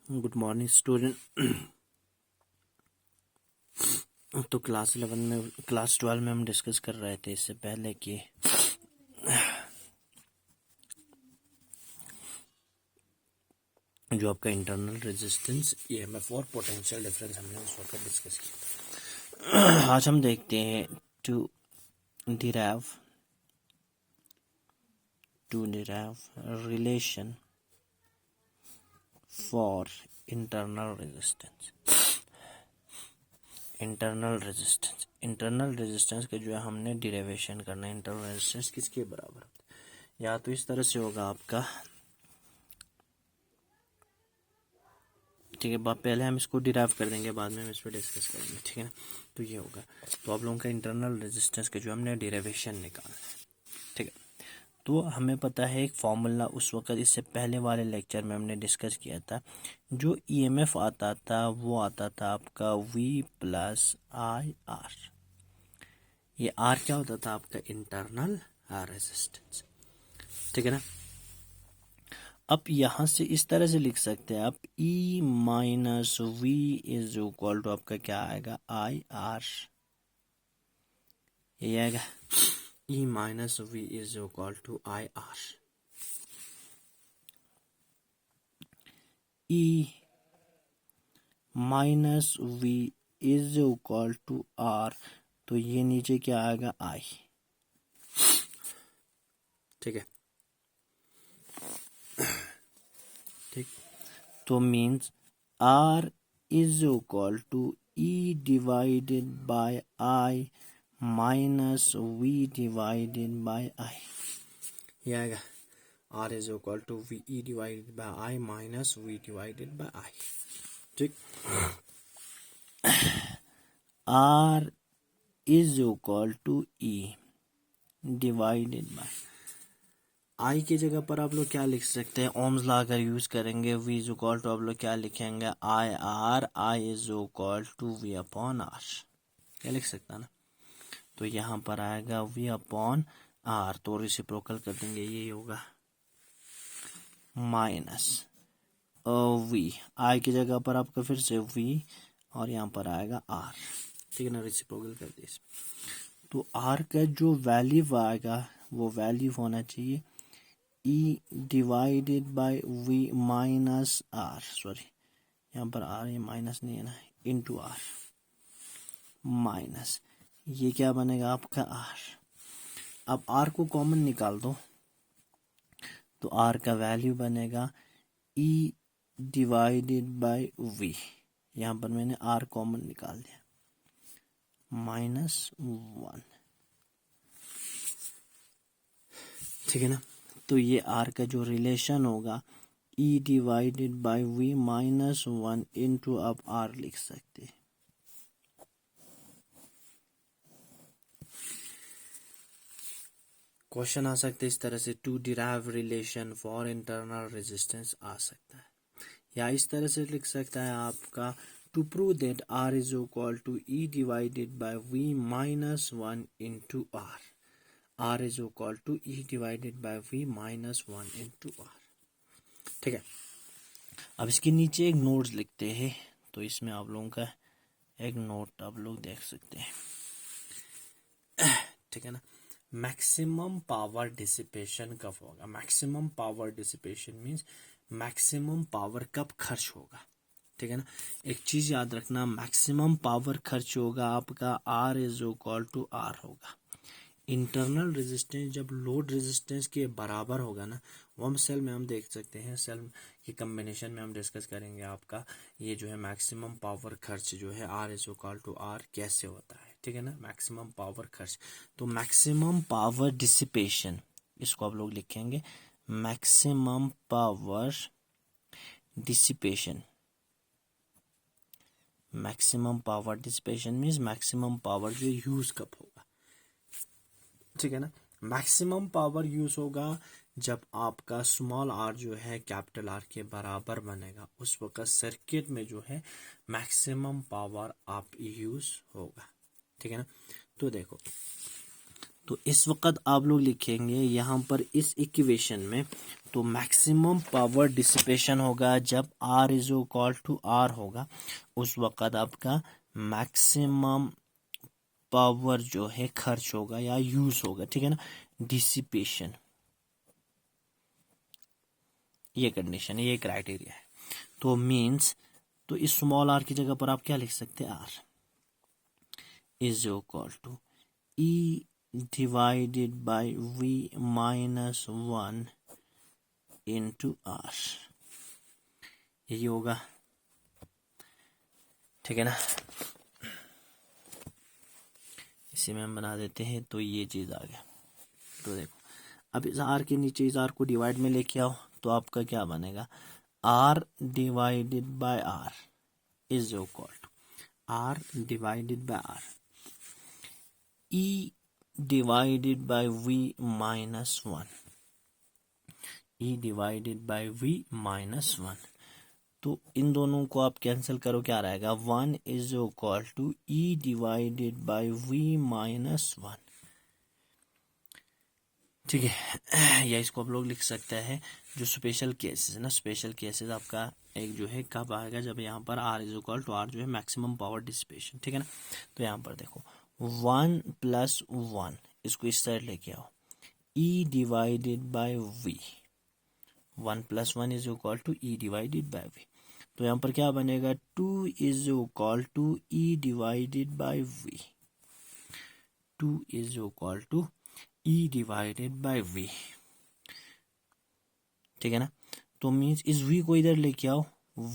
Good morning student. तो class 12 में हम डिस्कस कर रहे थे इससे पहले कि जो आपका इंटरनल रेजिस्टेंस ईएमएफ और पोटेंशियल डिफरेंस हमने उस वक्त डिस्कस किया। आज हम देखते हैं to derive relation for internal resistance के जो है हमने डिराइवेशन करना है। इंटरनल रेजिस्टेंस किसके बराबर होता है? या तो इस तरह से होगा आपका, ठीक है, पहले हम इसको डिराइव कर देंगे, बाद में हम इस पर डिस्कस करेंगे, ठीक है ना। तो ये होगा, तो आप लोगों का इंटरनल रेजिस्टेंस के जो हमने डिराइवेशन निकालना है, ठीक है। तो हमें पता है एक फॉर्मूला उस वक्त इससे पहले वाले लेक्चर में हमने डिस्कस किया था। जो ईएमएफ आता था वो आता था आपका V प्लस आई आर। ये आर क्या होता था? आपका इंटरनल रेजिस्टेंस, ठीक है ना। अब यहां से इस तरह से लिख सकते हैं आप, E minus V is equal to आपका क्या आएगा? I R. ये आएगा E minus V is equal to I R. E minus V is equal to R, तो ये नीचे क्या आएगा? आई, ठीक है, ठीक। तो means R is equal to E divided by I minus V divided by I. ये आएगा R is equal to V E divided by I minus V divided by I, ठीक। R is equal to E divided by I की जगह पर आप लोग क्या लिख सकते हैं? ओम्स लॉ अगर यूज करेंगे, वी इज इक्वल टू आप लोग क्या लिखेंगे? I R. I is equal to we upon are, क्या लिख सकता है ना। तो यहाँ पर आएगा वी अपॉन आर, तो रेसिप्रोकल कर देंगे, ये होगा माइनस वी। आई की जगह पर आपका फिर से वी और यहाँ पर आएगा आर, ठीक है ना। रेसिप्रोकल कर दिए। तो आर का जो वैल्यू आएगा वो वैल्यू होना चाहिए E divided by V minus R, sorry यहाँ पर आर, ये माइनस नहीं है ना, इनटू आर माइनस, ये क्या बनेगा आपका? आर। अब आर को कॉमन निकाल दो, तो आर का वैल्यू बनेगा ई डिवाइडेड बाय वी। यहाँ पर मैंने आर कॉमन निकाल दिया, -1, ठीक है ना। तो ये आर का जो रिलेशन होगा, E divided by V -1 into, अब आर लिख सकते हैं। क्वेश्चन आ सकते इस तरह से, to derive relation for internal resistance आ सकता है, या इस तरह से लिख सकता है आपका, to prove that R is equal to E divided by V -1 into R. R is equal to E divided by V -1 into R, ठीक है। अब इसके नीचे एक नोट्स लिखते हैं, तो इसमें आप लोगों का एक नोट आप लोग देख सकते हैं, ठीक है ना। मैक्सिमम पावर डिसिपेशन कब होगा? Maximum power dissipation means maximum power कब खर्च होगा, ठीक है ना। एक चीज याद रखना, मैक्सिमम पावर खर्च होगा आपका R is equal to R होगा। इंटरनल रेजिस्टेंस जब लोड रेजिस्टेंस के बराबर होगा ना, वो हम सेल में हम देख सकते हैं, सेल की कम्बिनेशन में हम डिस्कस करेंगे आपका ये जो है मैक्सिमम पावर खर्च जो है R is equal to R कैसे होता है, ठीक है ना। मैक्सिमम पावर खर्च, तो मैक्सिमम पावर डिसिपेशन, इसको आप लोग लिखेंगे maximum power dissipation. Maximum power dissipation means maximum power जो यूज कब होगा, ठीक है ना। मैक्सिमम पावर यूज होगा जब आपका स्मॉल आर जो है कैपिटल आर के बराबर बनेगा, उस वक्त सर्किट में जो है मैक्सिमम पावर आप यूज होगा, ठीक है ना। तो देखो, तो इस वक्त आप लोग लिखेंगे यहाँ पर इस इक्वेशन में, तो मैक्सिमम पावर डिसिपेशन होगा जब R is equal to R होगा, उस वक्त आपका मैक्सिमम पावर जो है खर्च होगा या यूज होगा, ठीक है ना, डिसिपेशन, ये कंडीशन है, ये क्राइटेरिया है। तो मींस, तो इस स्मॉल r की जगह पर आप क्या लिख सकते हैं, r is equal to E divided by V minus 1 into R, यही होगा, ठीक है ना। इसी में हम बना देते हैं, तो ये चीज़ आ गया। तो देखो अब इस R के नीचे इस R को डिवाइड में लेके आओ, तो आपका क्या बनेगा, R divided by R is equal to R divided by R E divided by V minus 1, E divided by V minus 1। तो इन दोनों को आप कैंसिल करो, क्या रहेगा, 1 is equal to E divided by V minus 1, ठीक है। या इसको आप लोग लिख सकते हैं जो स्पेशल केसेस है ना, स्पेशल केसेस आपका एक जो है कब आएगा, जब यहाँ पर R is equal to R जो है मैक्सिमम पावर डिसिपेशन, ठीक है ना। तो यहाँ पर देखो 1 प्लस 1, इसको इस साइड लेके आओ, E divided by V, 1 plus 1 is equal to E divided by V। तो यहाँ पर क्या बनेगा, 2 is equal to E divided by V, 2 is equal to E divided by V, ठीक है ना। तो मीन्स इस V को इधर लेके आओ,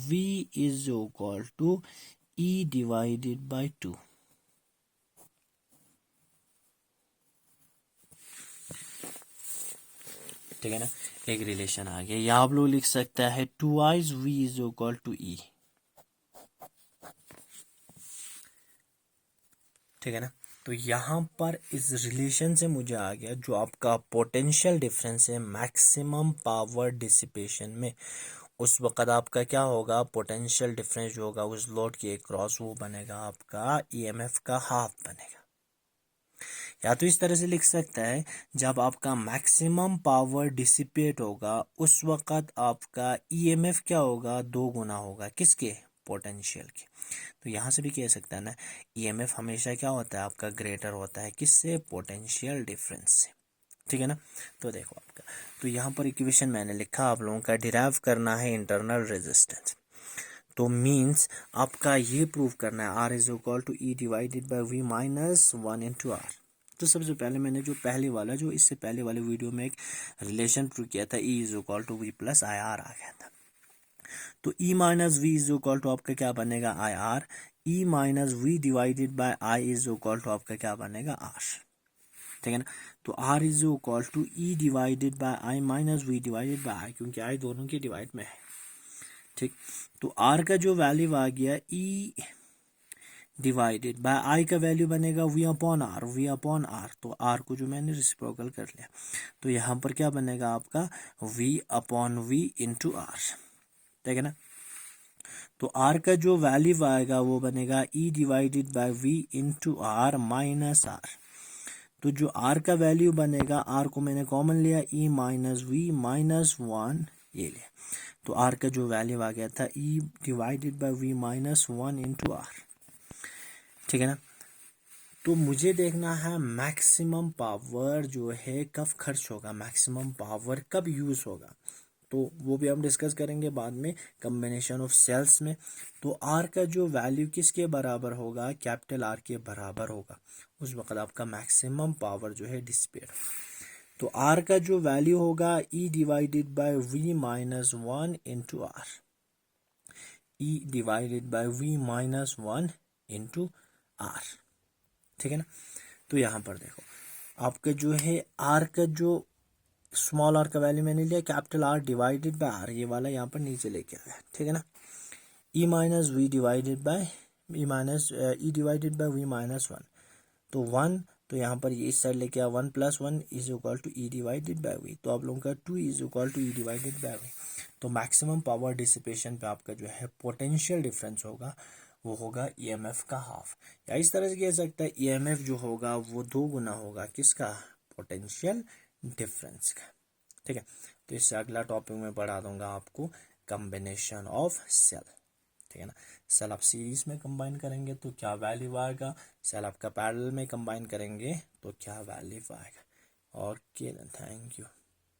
V is equal to E divided by 2, ठीक है ना, एक रिलेशन आ गया। या आप लोग लिख सकता है 2 V is equal to E, ठीक है ना। तो यहाँ पर इस रिलेशन से मुझे आ गया जो आपका पोटेंशियल डिफरेंस है मैक्सिमम पावर डिसिपेशन में, उस वक्त आपका क्या होगा, पोटेंशियल डिफरेंस जो होगा उस लोड के क्रॉस, वो बनेगा आपका ईएमएफ का हाफ बनेगा। या तो इस तरह से लिख सकता है, जब आपका मैक्सिमम पावर डिसिपेट होगा उस वक्त आपका ईएमएफ क्या होगा, 2 गुना होगा, किसके, पोटेंशियल के। तो यहाँ से भी कह सकता है ना, ईएमएफ हमेशा क्या होता है आपका, ग्रेटर होता है, किससे, पोटेंशियल डिफरेंस से, ठीक है ना। तो देखो आपका, तो यहाँ पर इक्वेशन मैंने लिखा, आप लोगों का डिराइव करना है इंटरनल रेजिस्टेंस। तो मींस आपका ये प्रूव करना है R is equal to E divided by V minus 1 into R। तो सबसे पहले मैंने जो पहले वाला, जो इससे पहले वाले वीडियो में एक रिलेशन प्रूव किया था, E is equal to V plus I R आ गया था। तो E minus V is equal to आपका क्या बनेगा, I R, E minus V divided by I is equal to आपका क्या बनेगा, R, ठीक है ना। तो R is equal to E divided by I minus V divided by I, क्योंकि I दोनों के डिवाइड में है, ठीक। तो R का जो वैल्यू आ गया, E डिवाइडेड बाय I का वैल्यू बनेगा V upon R, V upon R। तो R को जो मैंने रिसिप्रोकल कर लिया, तो यहाँ पर क्या बनेगा आपका, V upon V into R, ठीक है ना। तो R का जो वैल्यू आएगा वो बनेगा E divided by V into R minus R। तो जो R का वैल्यू बनेगा, R को मैंने कॉमन लिया, E माइनस V माइनस 1 ये लिया। तो R का जो वैल्यू आ गया था, E divided by V minus 1 into R, ठीक है ना। तो मुझे देखना है मैक्सिमम पावर जो है कब खर्च होगा, मैक्सिमम पावर कब यूज होगा, तो वो भी हम डिस्कस करेंगे बाद में कॉम्बिनेशन ऑफ सेल्स में। तो R का जो वैल्यू किसके बराबर होगा, कैपिटल R के बराबर होगा, उस वक्त आपका मैक्सिमम पावर जो है डिसिपेट होगा। तो R का जो वैल्यू होगा, E divided by V minus 1 into R, E divided by V minus 1 into R, ठीक है ना। तो यहाँ पर देखो आपका जो है R का जो स्मॉल r का वैल्यू मैंने लिया, capital R divided by R, ये वाला यहाँ पर नीचे लेके आया, ठीक है ना। E minus V divided bye E divided by V minus 1, तो 1, तो यहाँ पर ये इस साइड लेके आया, 1 plus 1 is equal to E divided by V। तो आप लोगों का 2 is equal to E divided by V। तो मैक्सिमम पावर डिसिपेशन पे आपका जो है पोटेंशियल डिफरेंस होगा, वो होगा ईएमएफ का हाफ। या इस तरह से कह सकता है ईएमएफ जो होगा वो 2 गुना होगा किसका, पोटेंशियल डिफरेंस का। ठीक है, तो इससे अगला टॉपिक में पढ़ा दूंगा आपको कॉम्बिनेशन ऑफ सेल। ठीक है ना, सेल आप सीरीज में कंबाइन करेंगे तो क्या वैल्यू आएगा, सेल आपका पैरेलल में कंबाइन करेंगे तो क्या वैल्यू आएगा। Okay, thank you.